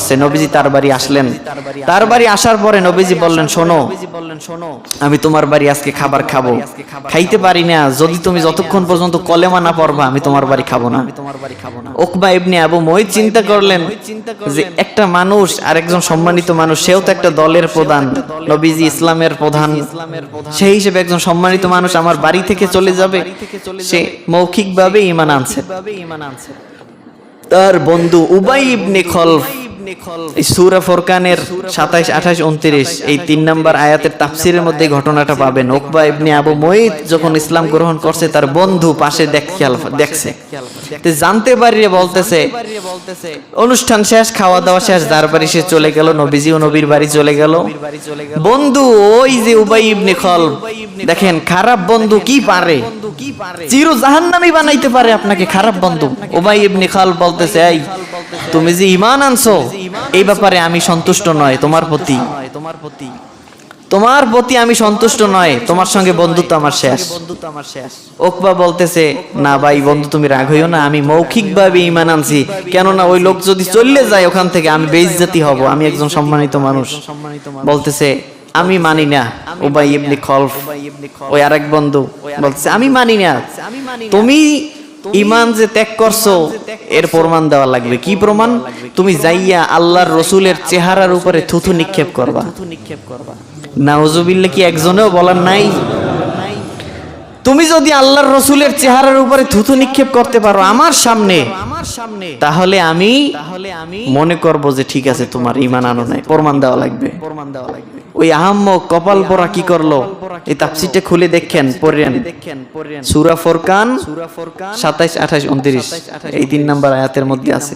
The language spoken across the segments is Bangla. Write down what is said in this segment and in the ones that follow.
করছে। নবীজি তার বাড়ি আসলেন। তার বাড়ি আসার পরে নবীজি বললেন, শোনো, আমি তোমার বাড়ি আজকে খাবার খাবো, খাইতে পারি না যদি তুমি যতক্ষণ পর্যন্ত কলেমা না পড়বা আমি তোমার বাড়ি খাবো না। উকবা ইবনে আবু মুয়াইত চিন্তা করলেন যে একটা মানুষ, আর একজন সম্মানিত মানুষ, সেও তো একটা দলের প্রধান, নবীজি ইসলামের প্রধান, সেই হিসেবে একজন সম্মানিত মানুষ আমার বাড়ি থেকে চলে যাবে। সে মৌখিকভাবে ঈমান আনছে। তার বন্ধু উবাই ইবনে খলফ, সূরা ফুরকানের 27, 28, 29 এই 3 নম্বর আয়াতের তাফসীরের মধ্যে ঘটনাটা পাবেন। উকবা ইবনে আবু মুয়াইত যখন ইসলাম গ্রহণ করছে, তার বন্ধু পাশে দেখছে, জানতে পারিয়ে বলতেছে, অনুষ্ঠান শেষ, খাওয়া দাওয়া শেষ, যার বাড়ি সে চলে গেল, নবীজিও নবীর বাড়ি চলে গেল। বন্ধু ওই যে উবাই ইবনে খলফ, দেখেন খারাপ বন্ধু কি পারে, চির জাহান্নামী বানাইতে পারে আপনাকে, খারাপ বন্ধু। উবাই ইবনে খলফ বলতেছে, এই তুমি যে ঈমান আনছো এই ব্যাপারে আমি সন্তুষ্ট নয়, তোমার প্রতি আমি সন্তুষ্ট নয়, তোমার সঙ্গে বন্ধুত্ব আমার শেষ। উকবা বলতেছে, না ভাই বন্ধু তুমি রাগ হইও না, আমি মৌখিকভাবে ঈমান আনছি, কেননা ওই লোক যদি চলে যায় ওখান থেকে আমি বেইজ্জতি হব, আমি একজন সম্মানিত মানুষ। বলতেছে আমি মানি না। উবাই ইবনে খলফ ওই আরেক বন্ধু বলতেছে, আমি মানি না, তুমি ঈমান যে ত্যাগ করছো এর প্রমাণ দেওয়া লাগবে। কি প্রমাণ? তুমি যাইয়া আল্লাহর রসুলের চেহারার উপরে থুথু নিক্ষেপ করবা। নাউজুবিল্লাহ, কি একজনেও বলার নাই? তুমি যদি আল্লাহর রসুলের চেহারার উপরে থুথু নিক্ষেপ করতে পারো আমার সামনে, তাহলে আমি মনে করব যে ঠিক আছে তোমার ঈমান আনো নাই, প্রমাণ দেওয়া লাগবে। ওই আহাম্মক কপাল পরা কি করলো, এই তাফসীরটা খুলে দেখেন, পড়েন সূরা ফুরকান 27, 28, 29 এই 3 নম্বর আয়াতের মধ্যে আছে।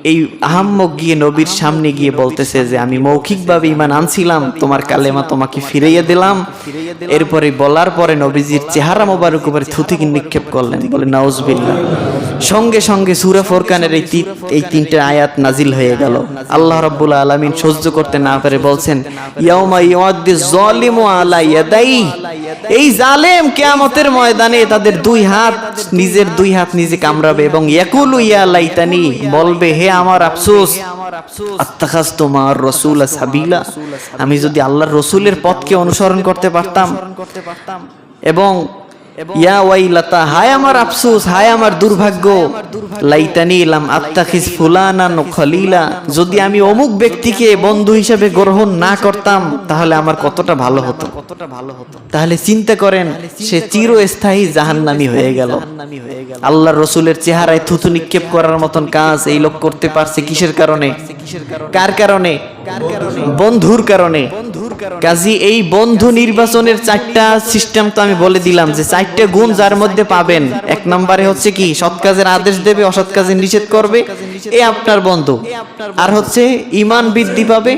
এই আহাম্মক গিয়ে নবীর সামনে গিয়ে বলতেছে যে আমি মৌখিকভাবে ঈমান আনছিলাম, তোমার কালেমা তোমাকে ফিরাইয়া দিলাম। এরপরে বলার পরে নবীজির চেহারা মোবারক উপরে থুথু নিক্ষেপ করলেন, বলে নাউজুবিল্লাহ। সঙ্গে সঙ্গে সূরা ফুরকানের এই 3টে আয়াত নাজিল হয়ে গেল। আল্লাহ রাব্বুল আলামিন সহ্য করতে না পারে বলছেন, ইয়াউমা ইয়াদ্দিজ যালিমু আলা ইয়াদাই, এই জালেম কিয়ামতের ময়দানে তাদের নিজের দুই হাত নিজে কামড়াবে এবং ইয়াকুলু ইয়া লাইতানি, বলবে হে আমার আফসোস, আত্তাখাযতু মা'আর রাসূল সাবিলা, আমি যদি আল্লাহর রাসূলের পথকে অনুসরণ করতে পারতাম। এবং ইয়া ওয়াইলাতা, হায় আমার আফসোস, হায় আমার দুর্ভাগ্য, লাইতানি লাম আত্তাখিজ ফুলানান খলিলা, যদি আমি অমুক ব্যক্তিকে বন্ধু হিসেবে গ্রহণ না করতাম তাহলে আমার কতটা ভালো হতো। তাহলে চিন্তা করেন, সে চিরস্থায়ী জাহান্নামী হয়ে গেল। আল্লাহর রাসূলের চেহারায় থুথু নিক্ষেপ করার মতন কাজ এই লোক করতে পারছে কিসের কারণে? কার কারণে? বন্ধুর কারণে। কাজী এই বন্ধু নির্বাচনের 4টা সিস্টেম তো আমি বলে দিলাম, যে 4টে গুণ যার মধ্যে পাবেন। 1 নম্বরে হচ্ছে কি, সৎ কাজের আদেশ দেবে, অসৎ কাজের নিষেধ করবে, এ আপনার বন্ধু। আর হচ্ছে ঈমান বৃদ্ধি পাবে,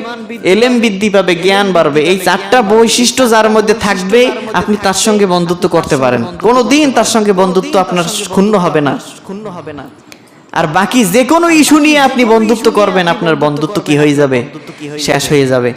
ইলম বৃদ্ধি পাবে, জ্ঞান বাড়বে। এই 4টা বৈশিষ্ট্য যার মধ্যে থাকবে আপনি তার সঙ্গে বন্ধুত্ব করতে পারেন, কোনোদিন তার সঙ্গে বন্ধুত্ব আপনার ক্ষুণ্ণ হবে না। আর বাকি যে কোনো ইস্যু নিয়ে আপনি বন্ধুত্ব করবেন, আপনার বন্ধুত্ব কি হয়ে যাবে? শেষ হয়ে যাবে।